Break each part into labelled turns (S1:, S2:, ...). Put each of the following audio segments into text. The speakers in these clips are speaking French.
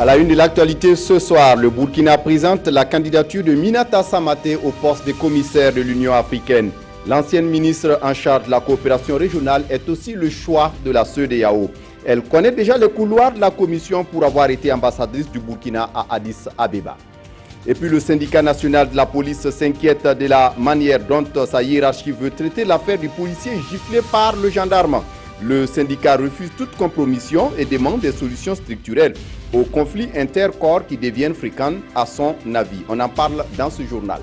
S1: À la une de l'actualité ce soir, le Burkina présente la candidature de Minata Samaté au poste de commissaire de l'Union africaine. L'ancienne ministre en charge de la coopération régionale est aussi le choix de la CEDEAO. Elle connaît déjà les couloirs de la commission pour avoir été ambassadrice du Burkina à Addis Abeba. Et puis le syndicat national de la police s'inquiète de la manière dont sa hiérarchie veut traiter l'affaire du policier giflé par le gendarme. Le syndicat refuse toute compromission et demande des solutions structurelles aux conflits intercorps qui deviennent fréquents à son avis. On en parle dans ce journal.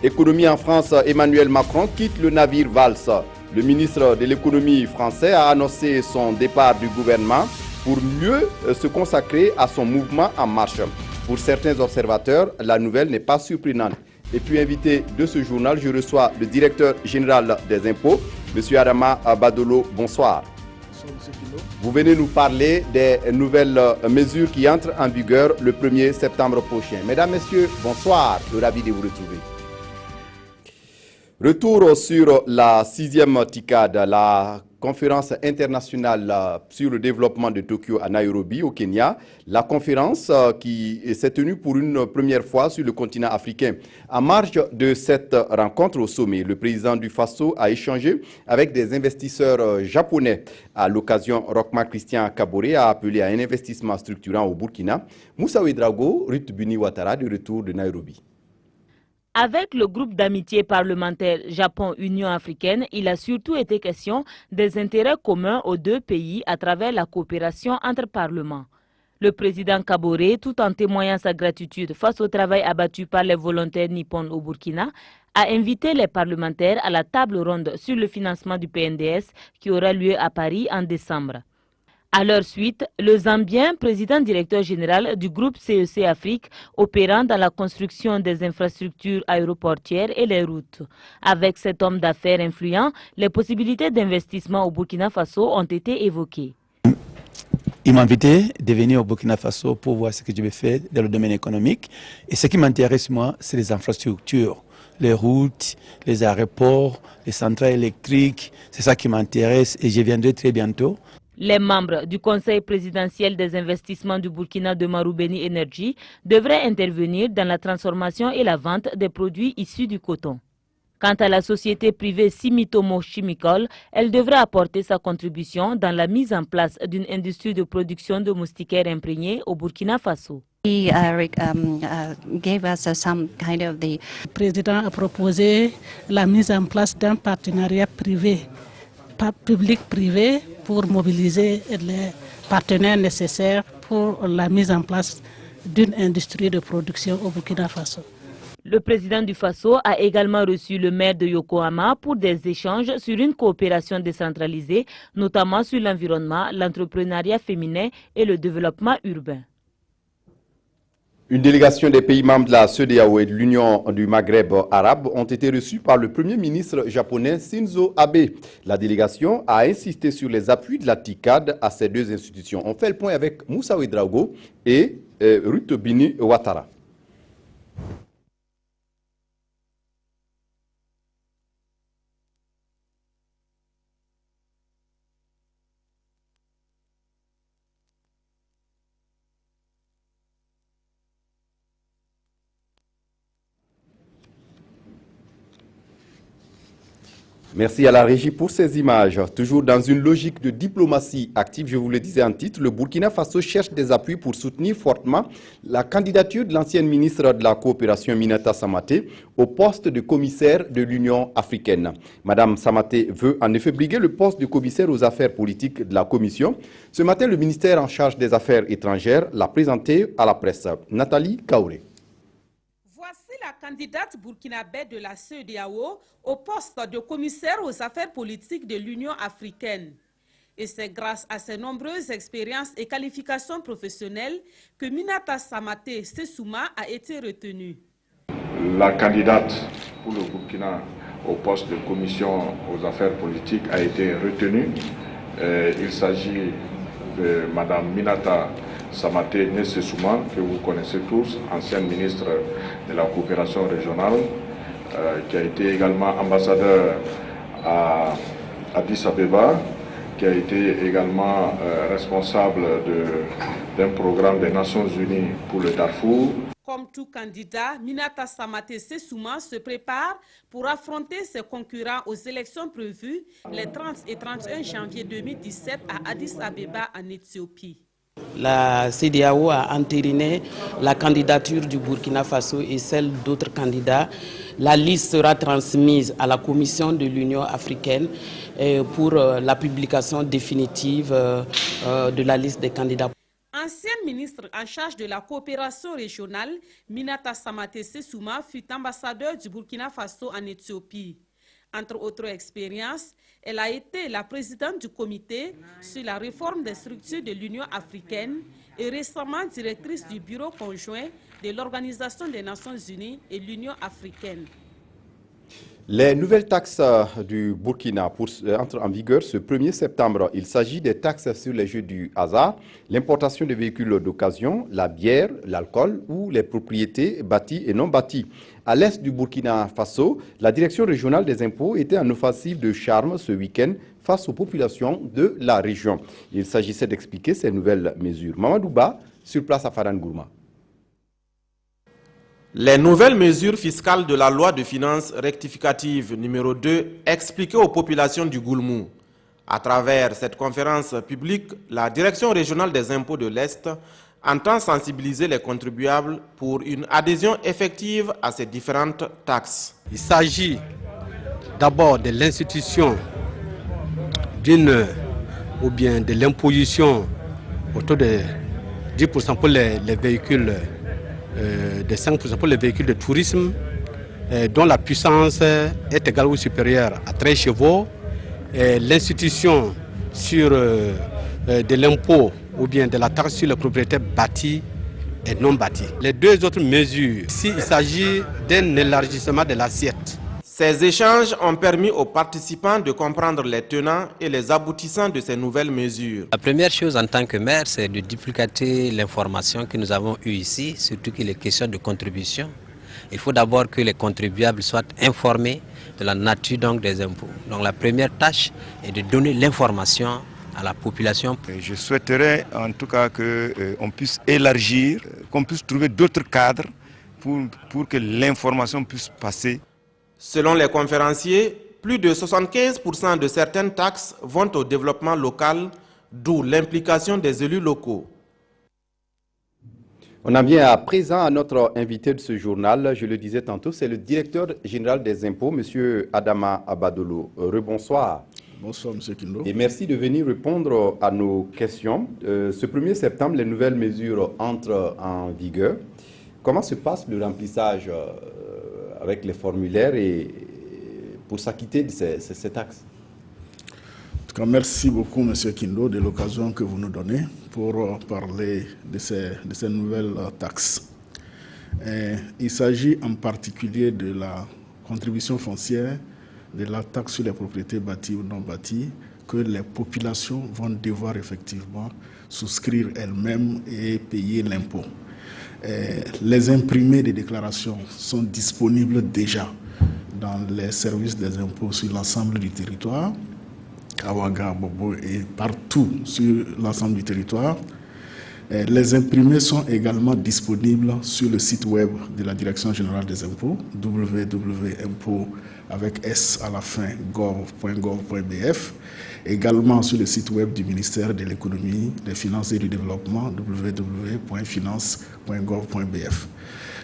S1: Économie en France, Emmanuel Macron quitte le navire Valse. Le ministre de l'économie français a annoncé son départ du gouvernement pour mieux se consacrer à son mouvement en marche. Pour certains observateurs, la nouvelle n'est pas surprenante. Et puis invité de ce journal, je reçois le directeur général des impôts, M. Adama Badolo. Bonsoir.
S2: Bonsoir, M. Kilo.
S1: Vous venez nous parler des nouvelles mesures qui entrent en vigueur le 1er septembre prochain. Mesdames, Messieurs, bonsoir. Ravi de vous retrouver. Retour sur la 6e TICAD, la conférence internationale sur le développement de Tokyo à Nairobi, au Kenya. La conférence qui s'est tenue pour une première fois sur le continent africain. En marge de cette rencontre au sommet, le président du Faso a échangé avec des investisseurs japonais. À l'occasion, Rochma Christian Kaboré a appelé à un investissement structurant au Burkina. Moussa Ouedraogo, Ruth Buni Ouattara, de retour de Nairobi.
S3: Avec le groupe d'amitié parlementaire Japon-Union africaine, il a surtout été question des intérêts communs aux deux pays à travers la coopération entre parlements. Le président Kaboré, tout en témoignant sa gratitude face au travail abattu par les volontaires nippons au Burkina, a invité les parlementaires à la table ronde sur le financement du PNDS qui aura lieu à Paris en décembre. À leur suite, le Zambien, président directeur général du groupe CEC Afrique, opérant dans la construction des infrastructures aéroportières et les routes. Avec cet homme d'affaires influent, les possibilités d'investissement au Burkina Faso ont été évoquées.
S2: Il m'a invité de venir au Burkina Faso pour voir ce que je vais faire dans le domaine économique. Et ce qui m'intéresse, moi, c'est les infrastructures, les routes, les aéroports, les centrales électriques. C'est ça qui m'intéresse et je viendrai très bientôt.
S3: Les membres du Conseil présidentiel des investissements du Burkina de Marubeni Energy devraient intervenir dans la transformation et la vente des produits issus du coton. Quant à la société privée Simitomo Chemical, elle devrait apporter sa contribution dans la mise en place d'une industrie de production de moustiquaires imprégnés au Burkina Faso.
S4: He gave us some kind of the...
S5: Le président a proposé la mise en place d'un partenariat privé, public-privé, pour mobiliser les partenaires nécessaires pour la mise en place d'une industrie de production au Burkina Faso.
S3: Le président du Faso a également reçu le maire de Yokohama pour des échanges sur une coopération décentralisée, notamment sur l'environnement, l'entrepreneuriat féminin et le développement urbain.
S1: Une délégation des pays membres de la CEDEAO et de l'Union du Maghreb arabe ont été reçus par le Premier ministre japonais Shinzo Abe. La délégation a insisté sur les appuis de la TICAD à ces deux institutions. On fait le point avec Moussa Ouedraogo et Ruth Bini Ouattara. Merci à la régie pour ces images. Toujours dans une logique de diplomatie active, je vous le disais en titre, le Burkina Faso cherche des appuis pour soutenir fortement la candidature de l'ancienne ministre de la coopération Minata Samaté au poste de commissaire de l'Union africaine. Madame Samaté veut en effet briguer le poste de commissaire aux affaires politiques de la Commission. Ce matin, le ministère en charge des affaires étrangères l'a présenté à la presse. Nathalie Kaouré.
S6: La candidate burkinabé de la CEDEAO au poste de commissaire aux affaires politiques de l'Union africaine. Et c'est grâce à ses nombreuses expériences et qualifications professionnelles que Minata Samaté Sessouma a été retenue.
S7: La candidate pour le Burkina au poste de commission aux affaires politiques a été retenue. Il s'agit de Mme Minata Samaté Sessouma, que vous connaissez tous, ancienne ministre de la coopération régionale, qui a été également ambassadeur à Addis Abeba, qui a été également responsable d'un programme des Nations Unies pour le Darfour.
S6: Comme tout candidat, Minata Samaté Sessouma se prépare pour affronter ses concurrents aux élections prévues les 30 et 31 janvier 2017 à Addis Abeba en Éthiopie.
S8: La CEDEAO a entériné la candidature du Burkina Faso et celle d'autres candidats. La liste sera transmise à la Commission de l'Union africaine pour la publication définitive de la liste des candidats.
S6: Ancienne ministre en charge de la coopération régionale, Minata Samaté Sessouma fut ambassadeur du Burkina Faso en Éthiopie. Entre autres expériences, elle a été la présidente du comité sur la réforme des structures de l'Union africaine et récemment directrice du bureau conjoint de l'Organisation des Nations Unies et l'Union africaine.
S1: Les nouvelles taxes du Burkina entrent en vigueur ce 1er septembre. Il s'agit des taxes sur les jeux du hasard, l'importation de véhicules d'occasion, la bière, l'alcool ou les propriétés bâties et non bâties. À l'est du Burkina Faso, la direction régionale des impôts était en offensive de charme ce week-end face aux populations de la région. Il s'agissait d'expliquer ces nouvelles mesures. Mamadou Ba, sur place à Faran Gourma.
S9: Les nouvelles mesures fiscales de la loi de finances rectificative numéro 2 expliquées aux populations du Goulmou. À travers cette conférence publique, la Direction régionale des impôts de l'Est entend sensibiliser les contribuables pour une adhésion effective à ces différentes taxes.
S10: Il s'agit d'abord de l'institution ou bien de l'imposition autour de 10% pour les véhicules de 5% pour les véhicules de tourisme dont la puissance est égale ou supérieure à 13 chevaux, l'institution sur de l'impôt ou bien de la taxe sur les propriétés bâties et non bâties. Les deux autres mesures, ici il s'agit d'un élargissement de l'assiette.
S9: Ces échanges ont permis aux participants de comprendre les tenants et les aboutissants de ces nouvelles mesures.
S11: La première chose en tant que maire, c'est de duplicater l'information que nous avons eue ici, surtout qu'il est question de contribution. Il faut d'abord que les contribuables soient informés de la nature donc, des impôts. Donc la première tâche est de donner l'information à la population.
S12: Je souhaiterais en tout cas qu'on puisse élargir, qu'on puisse trouver d'autres cadres pour que l'information puisse passer.
S9: Selon les conférenciers, plus de 75% de certaines taxes vont au développement local, d'où l'implication des élus locaux.
S1: On en vient à présent à notre invité de ce journal. Je le disais tantôt, c'est le directeur général des impôts, M. Adama Abadolo. Rebonsoir.
S13: Bonsoir, M. Kindo.
S1: Et merci de venir répondre à nos questions. Ce 1er septembre, les nouvelles mesures entrent en vigueur. Comment se passe le remplissage avec les formulaires et pour s'acquitter de ces taxes?
S13: En tout cas, merci beaucoup, M. Kindo, de l'occasion que vous nous donnez pour parler de ces nouvelles taxes. Il s'agit en particulier de la contribution foncière, de la taxe sur les propriétés bâties ou non bâties, que les populations vont devoir effectivement souscrire elles-mêmes et payer l'impôt. Les imprimés des déclarations sont disponibles déjà dans les services des impôts sur l'ensemble du territoire, Kawaga, Bobo et partout sur l'ensemble du territoire. Les imprimés sont également disponibles sur le site web de la Direction générale des impôts, www.impôts avec S à la fin, gov.gov.bf, également sur le site web du ministère de l'économie, des finances et du développement, www.finance.gov.bf.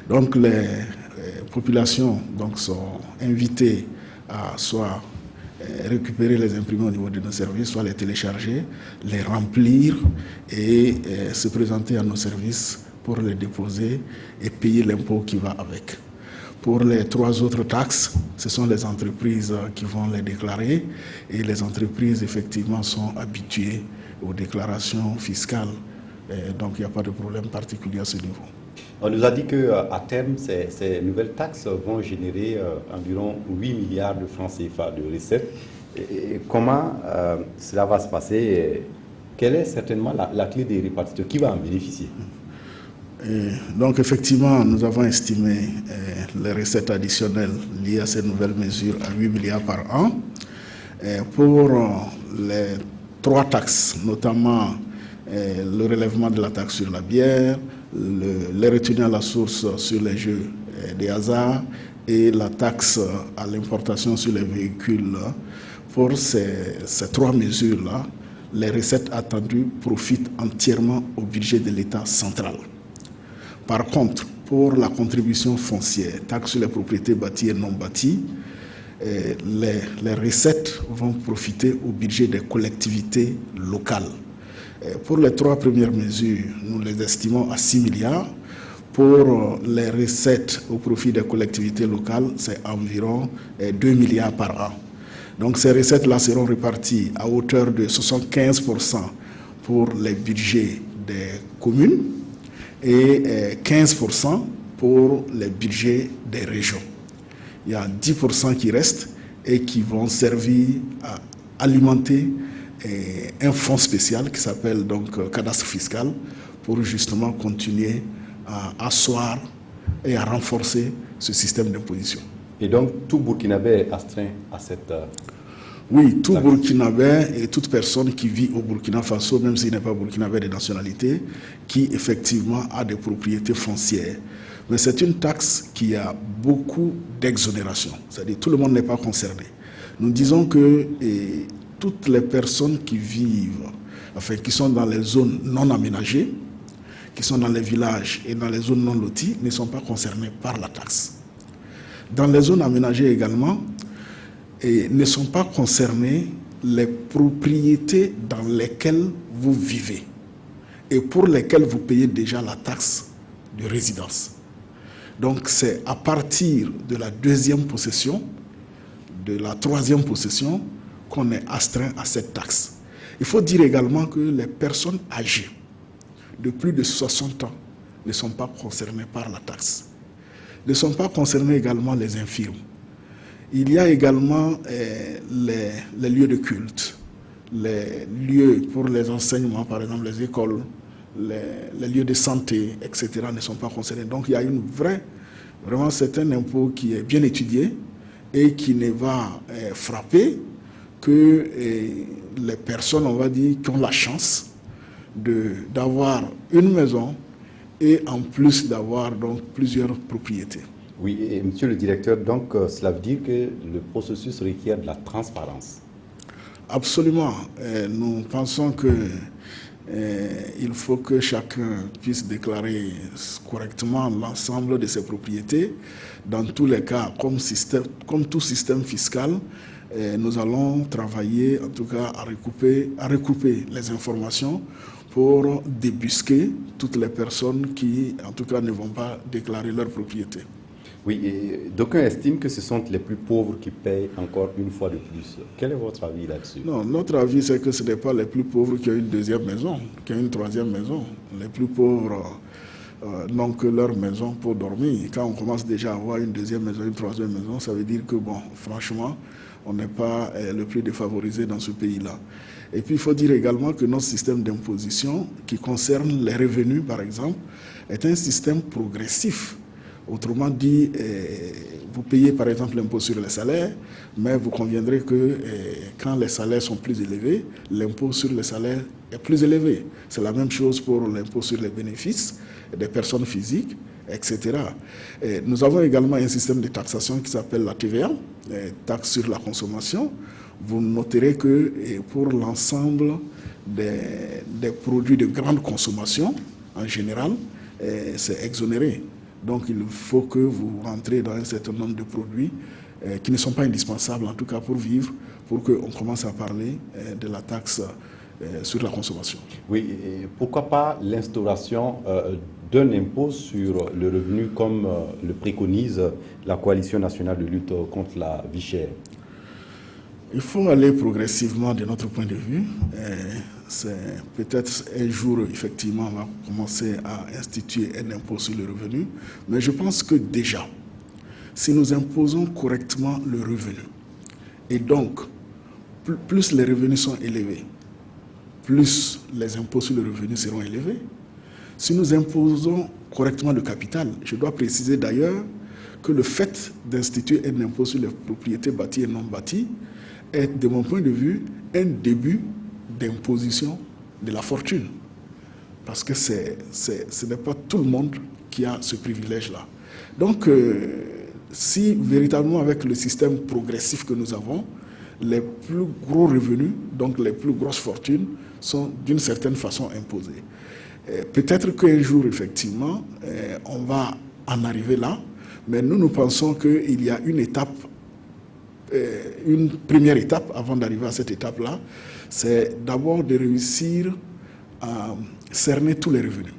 S13: Donc les populations sont invitées à soit récupérer les imprimés au niveau de nos services, soit les télécharger, les remplir et se présenter à nos services pour les déposer et payer l'impôt qui va avec. Pour les 3 autres taxes, ce sont les entreprises qui vont les déclarer et les entreprises effectivement sont habituées aux déclarations fiscales. Donc il n'y a pas de problème particulier à ce niveau.
S1: On nous a dit qu'à terme, ces nouvelles taxes vont générer environ 8 milliards de francs CFA de recettes. Et comment cela va se passer? Quelle est certainement la clé des répartiteurs? Qui va en bénéficier?
S13: Donc effectivement, nous avons estimé les recettes additionnelles liées à ces nouvelles mesures à 8 milliards par an. Pour les 3 taxes, notamment le relèvement de la taxe sur la bière, les retenues à la source sur les jeux des hasards et la taxe à l'importation sur les véhicules. Pour ces 3 mesures-là, les recettes attendues profitent entièrement au budget de l'État central. Par contre, pour la contribution foncière, taxe sur les propriétés bâties et non bâties, les recettes vont profiter au budget des collectivités locales. Pour les 3 premières mesures, nous les estimons à 6 milliards. Pour les recettes au profit des collectivités locales, c'est environ 2 milliards par an. Donc ces recettes-là seront réparties à hauteur de 75% pour les budgets des communes et 15% pour les budgets des régions. Il y a 10% qui restent et qui vont servir à alimenter un fonds spécial qui s'appelle donc cadastre fiscal pour justement continuer à asseoir et à renforcer ce système d'imposition.
S1: Et donc tout Burkinabé est astreint à cette...
S13: Oui, tout Burkinabé et toute personne qui vit au Burkina Faso, même s'il n'est pas Burkinabé de nationalité, qui effectivement a des propriétés foncières. Mais c'est une taxe qui a beaucoup d'exonération, c'est-à-dire tout le monde n'est pas concerné. Nous disons que toutes les personnes qui vivent, enfin qui sont dans les zones non aménagées, qui sont dans les villages et dans les zones non loties, ne sont pas concernées par la taxe. Dans les zones aménagées également, ne sont pas concernées les propriétés dans lesquelles vous vivez et pour lesquelles vous payez déjà la taxe de résidence. Donc c'est à partir de la 2e possession, de la 3e possession, qu'on est astreint à cette taxe. Il faut dire également que les personnes âgées de plus de 60 ans ne sont pas concernées par la taxe. Ne sont pas concernés également les infirmes. Il y a également les lieux de culte, les lieux pour les enseignements, par exemple les écoles, les lieux de santé, etc. ne sont pas concernés. Donc il y a vraiment c'est un impôt qui est bien étudié et qui ne va frapper que les personnes, on va dire, qui ont la chance d'avoir une maison et en plus d'avoir donc plusieurs propriétés.
S1: Oui, et monsieur le directeur, donc cela veut dire que le processus requiert de la transparence.
S13: Absolument. Nous pensons que il faut que chacun puisse déclarer correctement l'ensemble de ses propriétés. Dans tous les cas, comme tout système fiscal, nous allons travailler en tout cas à recouper les informations pour débusquer toutes les personnes qui en tout cas ne vont pas déclarer leur propriété.
S1: Oui, et d'aucuns estiment que ce sont les plus pauvres qui payent encore une fois de plus. Quel est votre avis là-dessus?
S13: Non, notre avis, c'est que ce n'est pas les plus pauvres qui ont une 2e maison, qui ont une 3e maison. Les plus pauvres n'ont que leur maison pour dormir. Quand on commence déjà à avoir une 2e maison, une 3e maison, ça veut dire que, bon, franchement, on n'est pas le plus défavorisé dans ce pays-là. Et puis, il faut dire également que notre système d'imposition, qui concerne les revenus, par exemple, est un système progressif. Autrement dit, vous payez par exemple l'impôt sur les salaires, mais vous conviendrez que quand les salaires sont plus élevés, l'impôt sur les salaires est plus élevé. C'est la même chose pour l'impôt sur les bénéfices des personnes physiques, etc. Nous avons également un système de taxation qui s'appelle la TVA, taxe sur la consommation. Vous noterez que pour l'ensemble des produits de grande consommation, en général, c'est exonéré. Donc il faut que vous rentrez dans un certain nombre de produits qui ne sont pas indispensables, en tout cas pour vivre, pour qu'on commence à parler de la taxe sur la consommation.
S1: Oui, et pourquoi pas l'instauration d'un impôt sur le revenu comme le préconise la Coalition nationale de lutte contre la vie chère?
S13: Il faut aller progressivement de notre point de vue. C'est peut-être un jour, effectivement, on va commencer à instituer un impôt sur le revenu. Mais je pense que déjà, si nous imposons correctement le revenu, et donc, plus les revenus sont élevés, plus les impôts sur le revenu seront élevés. Si nous imposons correctement le capital, je dois préciser d'ailleurs que le fait d'instituer un impôt sur les propriétés bâties et non bâties est, de mon point de vue, un début d'imposition de la fortune. Parce que ce n'est pas tout le monde qui a ce privilège-là. Donc, si véritablement avec le système progressif que nous avons, les plus gros revenus, donc les plus grosses fortunes, sont d'une certaine façon imposées. Peut-être qu'un jour, effectivement, on va en arriver là, mais nous pensons qu'il y a une étape, une première étape avant d'arriver à cette étape-là, c'est d'abord de réussir à cerner tous les revenus.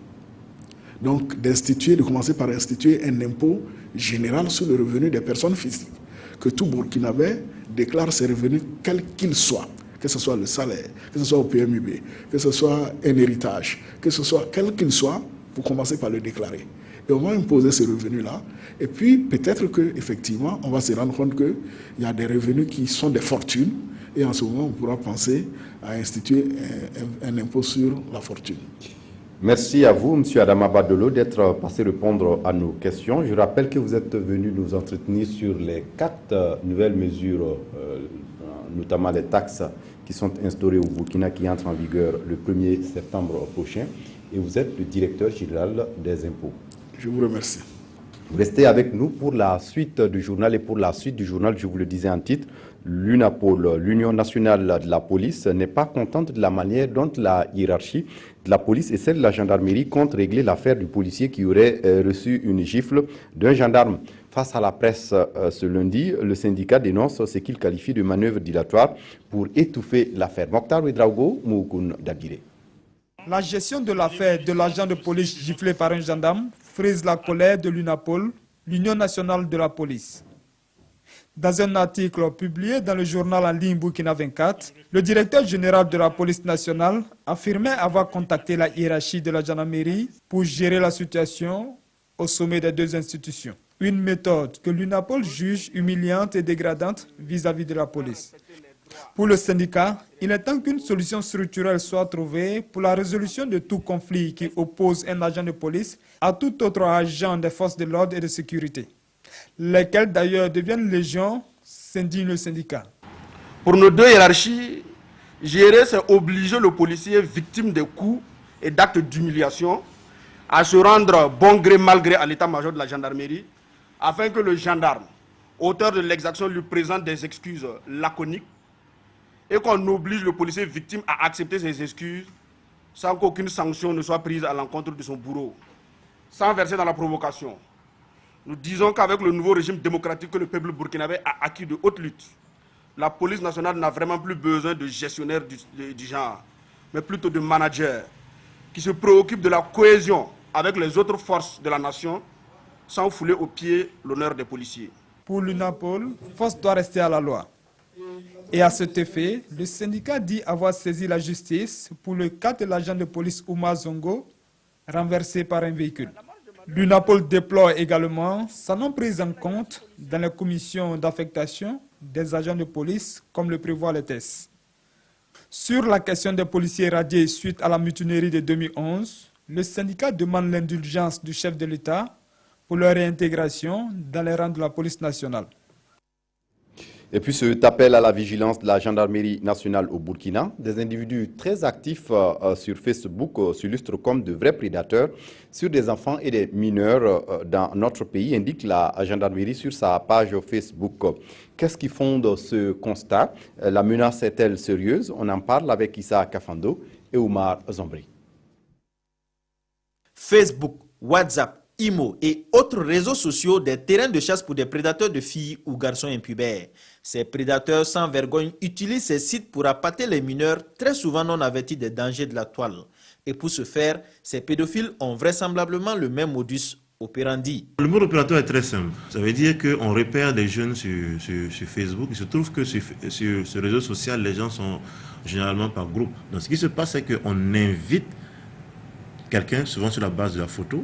S13: Donc, de commencer par instituer un impôt général sur le revenu des personnes physiques, que tout Burkinabé déclare ses revenus quels qu'ils soient, que ce soit le salaire, que ce soit au PMUB, que ce soit un héritage, que ce soit quel qu'il soit, vous commencez par le déclarer. Et on va imposer ces revenus-là. Et puis, peut-être qu'effectivement, on va se rendre compte qu'il y a des revenus qui sont des fortunes. Et en ce moment, on pourra penser à instituer un impôt sur la fortune.
S1: Merci à vous, M. Adama Badolo, d'être passé répondre à nos questions. Je rappelle que vous êtes venu nous entretenir sur les 4 nouvelles mesures, notamment les taxes qui sont instaurées au Burkina, qui entrent en vigueur le 1er septembre prochain. Et vous êtes le directeur général des impôts.
S13: Je vous remercie.
S1: Vous restez avec nous pour la suite du journal. Et pour la suite du journal, je vous le disais en titre, l'UNAPOL, l'Union nationale de la police, n'est pas contente de la manière dont la hiérarchie de la police et celle de la gendarmerie comptent régler l'affaire du policier qui aurait reçu une gifle d'un gendarme. Face à la presse ce lundi, le syndicat dénonce ce qu'il qualifie de manœuvre dilatoire pour étouffer l'affaire. Mokhtar Ouedraogo, Moukoun Dabiré.
S14: La gestion de l'affaire de l'agent de police giflé par un gendarme frise la colère de l'UNAPOL, l'Union nationale de la police. Dans un article publié dans le journal en ligne Burkina 24, le directeur général de la police nationale affirmait avoir contacté la hiérarchie de la gendarmerie pour gérer la situation au sommet des 2 institutions. Une méthode que l'UNAPOL juge humiliante et dégradante vis-à-vis de la police. Pour le syndicat, il est temps qu'une solution structurelle soit trouvée pour la résolution de tout conflit qui oppose un agent de police à tout autre agent des forces de l'ordre et de sécurité, lesquels d'ailleurs deviennent légion, s'indigne le syndicat.
S15: Pour nos 2 hiérarchies, gérer, c'est obliger le policier victime de coups et d'actes d'humiliation à se rendre bon gré mal gré à l'état-major de la gendarmerie afin que le gendarme, auteur de l'exaction, lui présente des excuses laconiques et qu'on oblige le policier victime à accepter ses excuses sans qu'aucune sanction ne soit prise à l'encontre de son bourreau, sans verser dans la provocation. Nous disons qu'avec le nouveau régime démocratique que le peuple burkinabé a acquis de haute lutte, la police nationale n'a vraiment plus besoin de gestionnaires du genre, mais plutôt de managers qui se préoccupent de la cohésion avec les autres forces de la nation sans fouler aux pieds l'honneur des policiers.
S14: Pour l'UNAPOL, force doit rester à la loi. Et à cet effet, le syndicat dit avoir saisi la justice pour le cas de l'agent de police Oumar Zongo, renversé par un véhicule. L'UNAPOL déplore également sa non prise en compte dans les commissions d'affectation des agents de police, comme le prévoit le texte. Sur la question des policiers radiés suite à la mutinerie de 2011, le syndicat demande l'indulgence du chef de l'État pour leur réintégration dans les rangs de la police nationale.
S1: Et puis cet appel à la vigilance de la gendarmerie nationale au Burkina, des individus très actifs sur Facebook s'illustrent comme de vrais prédateurs sur des enfants et des mineurs dans notre pays, indique la gendarmerie sur sa page Facebook. Qu'est-ce qui fonde ce constat? La menace est-elle sérieuse? On en parle avec Issa Kafando et Oumar Zombri.
S16: Facebook, WhatsApp, Imo et autres réseaux sociaux, des terrains de chasse pour des prédateurs de filles ou garçons impubères. Ces prédateurs sans vergogne utilisent ces sites pour appâter les mineurs, très souvent non avertis des dangers de la toile. Et pour ce faire, ces pédophiles ont vraisemblablement le même modus operandi.
S17: Le mode opératoire est très simple. Ça veut dire qu'on repère des jeunes sur Facebook. Il se trouve que sur ce réseau social, les gens sont généralement par groupe. Donc ce qui se passe, c'est qu'on invite quelqu'un, souvent sur la base de la photo,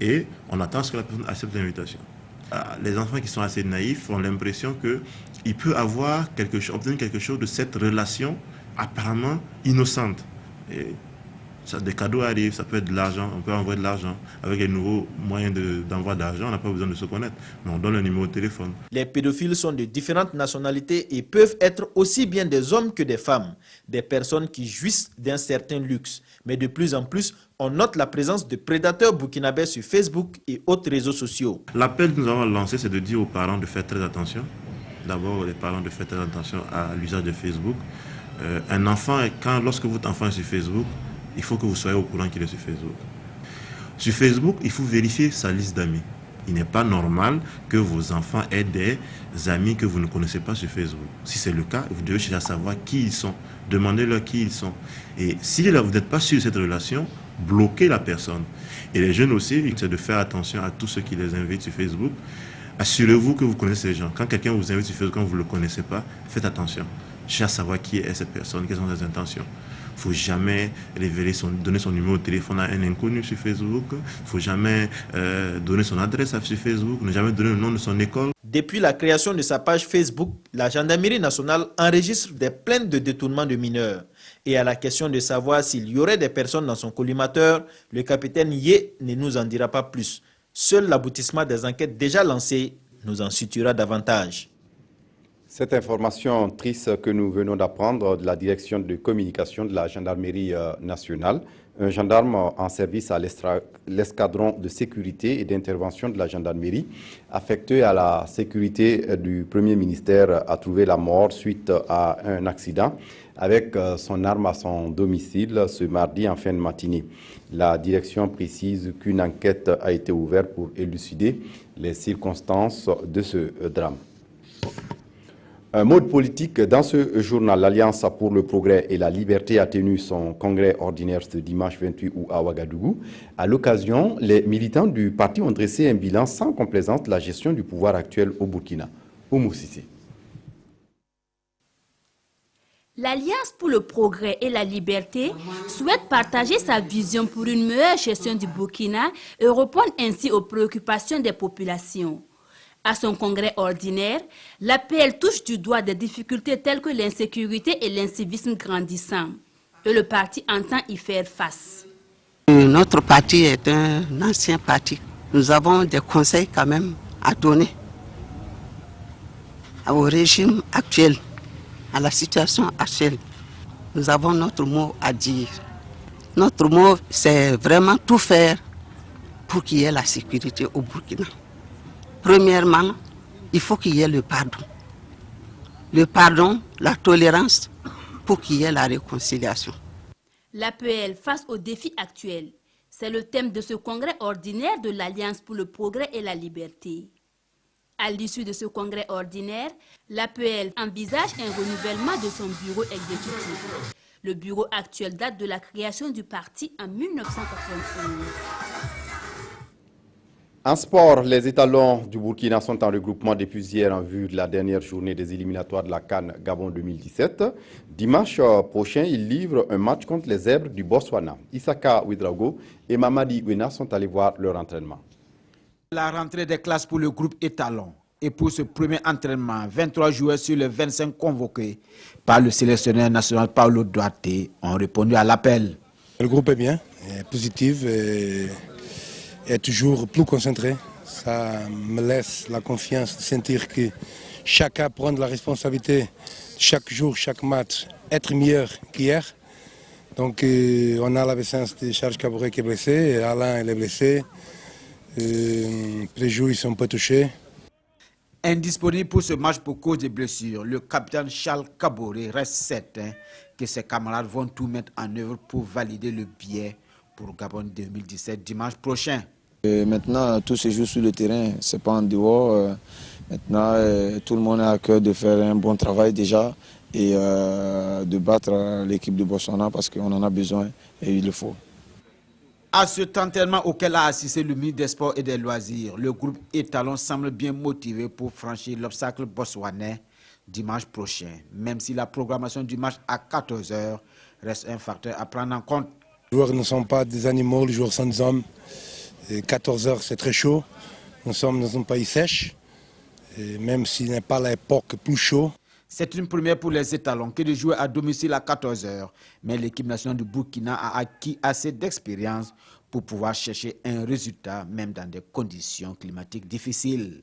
S17: et on attend que la personne accepte l'invitation. Les enfants qui sont assez naïfs ont l'impression qu'il peut avoir obtenir quelque chose de cette relation apparemment innocente. Et des cadeaux arrivent, ça peut être de l'argent, on peut envoyer de l'argent. Avec les nouveaux moyens d'envoi d'argent, on n'a pas besoin de se connaître, mais on donne le numéro de téléphone.
S16: Les pédophiles sont de différentes nationalités et peuvent être aussi bien des hommes que des femmes, des personnes qui jouissent d'un certain luxe. Mais de plus en plus, on note la présence de prédateurs burkinabés sur Facebook et autres réseaux sociaux.
S17: L'appel que nous avons lancé, c'est de dire aux parents de faire très attention. D'abord, les parents de faire très attention à l'usage de Facebook. Un enfant, lorsque votre enfant est sur Facebook, il faut que vous soyez au courant qu'il est sur Facebook. Sur Facebook, il faut vérifier sa liste d'amis. Il n'est pas normal que vos enfants aient des amis que vous ne connaissez pas sur Facebook. Si c'est le cas, vous devez chercher à savoir qui ils sont. Demandez-leur qui ils sont. Et si vous n'êtes pas sûr de cette relation, bloquez la personne. Et les jeunes aussi, c'est de faire attention à tous ceux qui les invitent sur Facebook. Assurez-vous que vous connaissez ces gens. Quand quelqu'un vous invite sur Facebook, quand vous ne le connaissez pas, faites attention. Cherchez à savoir qui est cette personne, quelles sont ses intentions. Il ne faut jamais donner son numéro de téléphone à un inconnu sur Facebook. Il ne faut jamais donner son adresse sur Facebook. Ne jamais donner le nom de son école.
S16: Depuis la création de sa page Facebook, la gendarmerie nationale enregistre des plaintes de détournement de mineurs. Et à la question de savoir s'il y aurait des personnes dans son collimateur, le capitaine Yé ne nous en dira pas plus. Seul l'aboutissement des enquêtes déjà lancées nous en situera davantage.
S1: Cette information triste que nous venons d'apprendre de la direction de communication de la gendarmerie nationale, un gendarme en service à l'escadron de sécurité et d'intervention de la gendarmerie, affecté à la sécurité du Premier ministère, a trouvé la mort suite à un accident avec son arme à son domicile ce mardi en fin de matinée. La direction précise qu'une enquête a été ouverte pour élucider les circonstances de ce drame. Un mot de politique. Dans ce journal, l'Alliance pour le progrès et la liberté a tenu son congrès ordinaire ce dimanche 28 août à Ouagadougou. À l'occasion, les militants du parti ont dressé un bilan sans complaisance de la gestion du pouvoir actuel au Burkina. Oumou Sissé.
S18: L'Alliance pour le progrès et la liberté souhaite partager sa vision pour une meilleure gestion du Burkina et répondre ainsi aux préoccupations des populations. À son congrès ordinaire, l'APL touche du doigt des difficultés telles que l'insécurité et l'incivisme grandissant. Et le parti entend y faire face.
S19: Notre parti est un ancien parti. Nous avons des conseils quand même à donner au régime actuel, à la situation actuelle. Nous avons notre mot à dire. Notre mot, c'est vraiment tout faire pour qu'il y ait la sécurité au Burkina. Premièrement, il faut qu'il y ait le pardon. Le pardon, la tolérance, pour qu'il y ait la réconciliation.
S18: L'APL face aux défis actuels, c'est le thème de ce congrès ordinaire de l'Alliance pour le progrès et la liberté. À l'issue de ce congrès ordinaire, l'APL envisage un renouvellement de son bureau exécutif. Le bureau actuel date de la création du parti en 1991.
S1: En sport, les étalons du Burkina sont en regroupement depuis hier en vue de la dernière journée des éliminatoires de la CAN Gabon 2017. Dimanche prochain, ils livrent un match contre les Zèbres du Botswana. Isaka Ouedraogo et Mamadi Gwena sont allés voir leur entraînement.
S20: La rentrée des classes pour le groupe étalon. Et pour ce premier entraînement, 23 joueurs sur les 25 convoqués par le sélectionneur national Paulo Duarte ont répondu à l'appel.
S21: Le groupe est bien, est positif. Est toujours plus concentré. Ça me laisse la confiance de sentir que chacun prend la responsabilité, chaque jour, chaque match, être meilleur qu'hier. Donc on a l'absence de Charles Cabouret qui est blessé, Alain il est blessé, les joueurs ils sont pas touchés.
S20: Indisponible pour ce match pour cause de blessures, le capitaine Charles Cabouret reste certain que ses camarades vont tout mettre en œuvre pour valider le billet pour Gabon 2017 dimanche prochain.
S22: Maintenant, tout se joue sur le terrain, c'est pas en dehors. Maintenant, tout le monde a à cœur de faire un bon travail déjà et de battre l'équipe de Botswana parce qu'on en a besoin et il le faut.
S20: À cet entraînement auquel a assisté le ministre des Sports et des Loisirs, le groupe étalon semble bien motivé pour franchir l'obstacle botswanais dimanche prochain, même si la programmation du match à 14 h reste un facteur à prendre en compte.
S21: Les joueurs ne sont pas des animaux, les joueurs sont des hommes. Et 14 h c'est très chaud. Nous sommes dans un pays sèche, et même s'il n'est pas l'époque plus chaud.
S20: C'est une première pour les étalons que de jouer à domicile à 14 h, mais l'équipe nationale du Burkina a acquis assez d'expérience pour pouvoir chercher un résultat, même dans des conditions climatiques difficiles.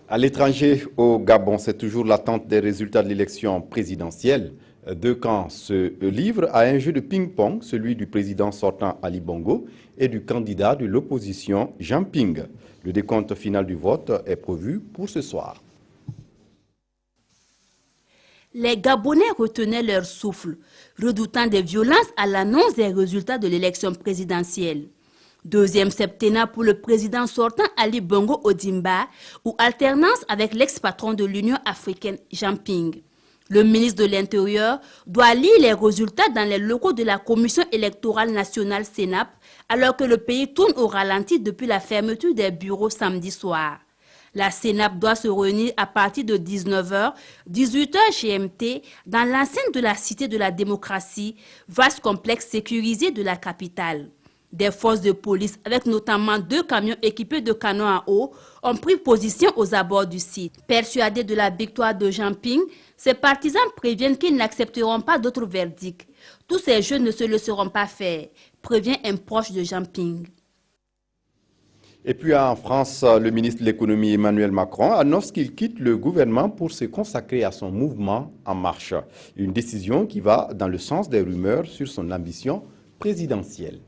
S1: À l'étranger, au Gabon, c'est toujours l'attente des résultats de l'élection présidentielle. Deux camps se livrent à un jeu de ping-pong, celui du président sortant Ali Bongo et du candidat de l'opposition Jean Ping. Le décompte final du vote est prévu pour ce soir.
S18: Les Gabonais retenaient leur souffle, redoutant des violences à l'annonce des résultats de l'élection présidentielle. Deuxième septennat pour le président sortant Ali Bongo Ondimba, ou alternance avec l'ex-patron de l'Union africaine Jean Ping. Le ministre de l'Intérieur doit lire les résultats dans les locaux de la Commission électorale nationale CENAP, alors que le pays tourne au ralenti depuis la fermeture des bureaux samedi soir. La CENAP doit se réunir à partir de 19 h, 18 h GMT, dans l'enceinte de la Cité de la démocratie, vaste complexe sécurisé de la capitale. Des forces de police, avec notamment 2 camions équipés de canons à eau, ont pris position aux abords du site. Persuadés de la victoire de Jean Ping, ses partisans préviennent qu'ils n'accepteront pas d'autres verdicts. Tous ces jeux ne se laisseront pas faire, prévient un proche de Jean Ping.
S1: Et puis en France, le ministre de l'économie Emmanuel Macron annonce qu'il quitte le gouvernement pour se consacrer à son mouvement En Marche. Une décision qui va dans le sens des rumeurs sur son ambition présidentielle.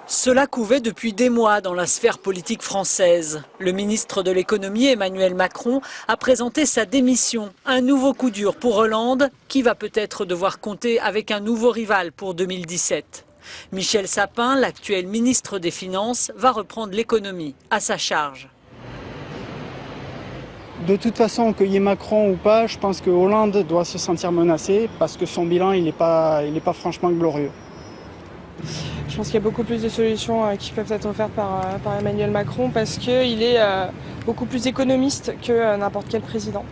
S2: Cela couvait depuis des mois dans la sphère politique française. Le ministre de l'économie Emmanuel Macron a présenté sa démission. Un nouveau coup dur pour Hollande, qui va peut-être devoir compter avec un nouveau rival pour 2017. Michel Sapin, l'actuel ministre des Finances, va reprendre l'économie à sa charge.
S4: De toute façon, qu'il y ait Macron ou pas, je pense que Hollande doit se sentir menacé parce que son bilan, il n'est pas franchement glorieux.
S23: Je pense qu'il y a beaucoup plus de solutions qui peuvent être offertes par Emmanuel Macron parce qu'il est beaucoup plus économiste que n'importe quel président.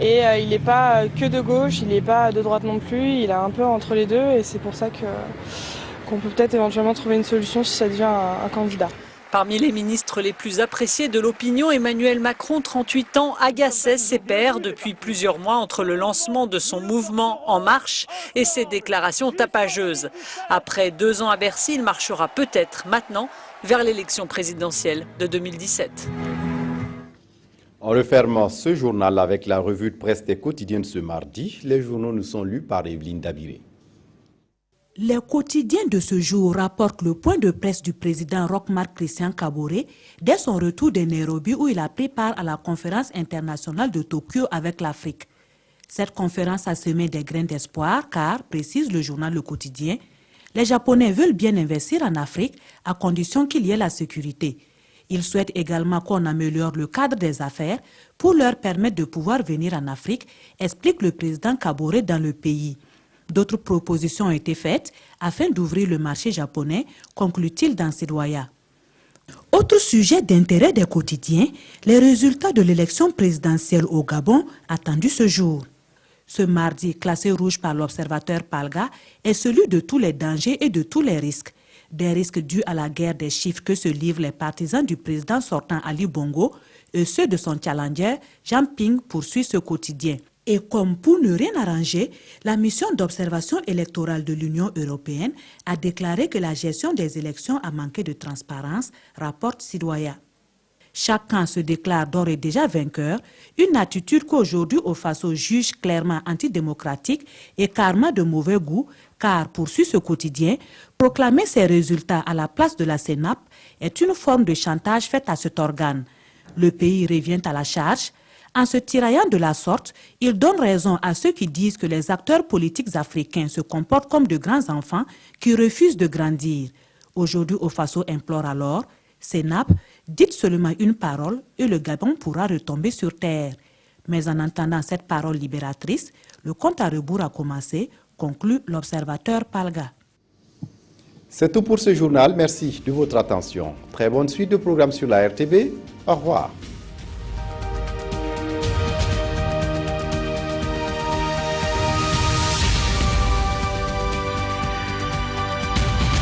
S23: Et il n'est pas que de gauche, il n'est pas de droite non plus, il est un peu entre les deux et c'est pour ça qu'on peut peut-être éventuellement trouver une solution si ça devient un candidat.
S2: Parmi les ministres les plus appréciés de l'opinion, Emmanuel Macron, 38 ans, agaçait ses pairs depuis plusieurs mois entre le lancement de son mouvement En Marche et ses déclarations tapageuses. Après 2 ans à Bercy, il marchera peut-être maintenant vers l'élection présidentielle de 2017.
S1: On referme ce journal avec la revue de presse des quotidiens ce mardi. Les journaux nous sont lus par Evelyne Dabiré.
S24: Les quotidiens de ce jour rapportent le point de presse du président Roch-Marc Christian Kaboré dès son retour de Nairobi où il a pris part à la conférence internationale de Tokyo avec l'Afrique. Cette conférence a semé des grains d'espoir car, précise le journal Le Quotidien, les Japonais veulent bien investir en Afrique à condition qu'il y ait la sécurité. Ils souhaitent également qu'on améliore le cadre des affaires pour leur permettre de pouvoir venir en Afrique, explique le président Kaboré dans le pays. D'autres propositions ont été faites afin d'ouvrir le marché japonais, conclut-il dans ses doyens. Autre sujet d'intérêt des quotidiens, les résultats de l'élection présidentielle au Gabon attendus ce jour. Ce mardi, classé rouge par l'observateur Palga, est celui de tous les dangers et de tous les risques. Des risques dus à la guerre des chiffres que se livrent les partisans du président sortant Ali Bongo et ceux de son challenger Jean Ping, poursuit ce quotidien. Et comme pour ne rien arranger, la mission d'observation électorale de l'Union européenne a déclaré que la gestion des élections a manqué de transparence, rapporte Citoyen. Chacun se déclare d'ores et déjà vainqueur, une attitude qu'aujourd'hui au Faso juge clairement antidémocratique et karma de mauvais goût, car, poursuit ce quotidien, proclamer ces résultats à la place de la CENAP est une forme de chantage faite à cet organe. Le pays revient à la charge. En se tiraillant de la sorte, il donne raison à ceux qui disent que les acteurs politiques africains se comportent comme de grands enfants qui refusent de grandir. Aujourd'hui, au Faso implore alors, CENAP, dites seulement une parole et le Gabon pourra retomber sur terre. Mais en entendant cette parole libératrice, le compte à rebours a commencé, conclut l'observateur Palga.
S1: C'est tout pour ce journal. Merci de votre attention. Très bonne suite de programmes sur la RTB. Au revoir.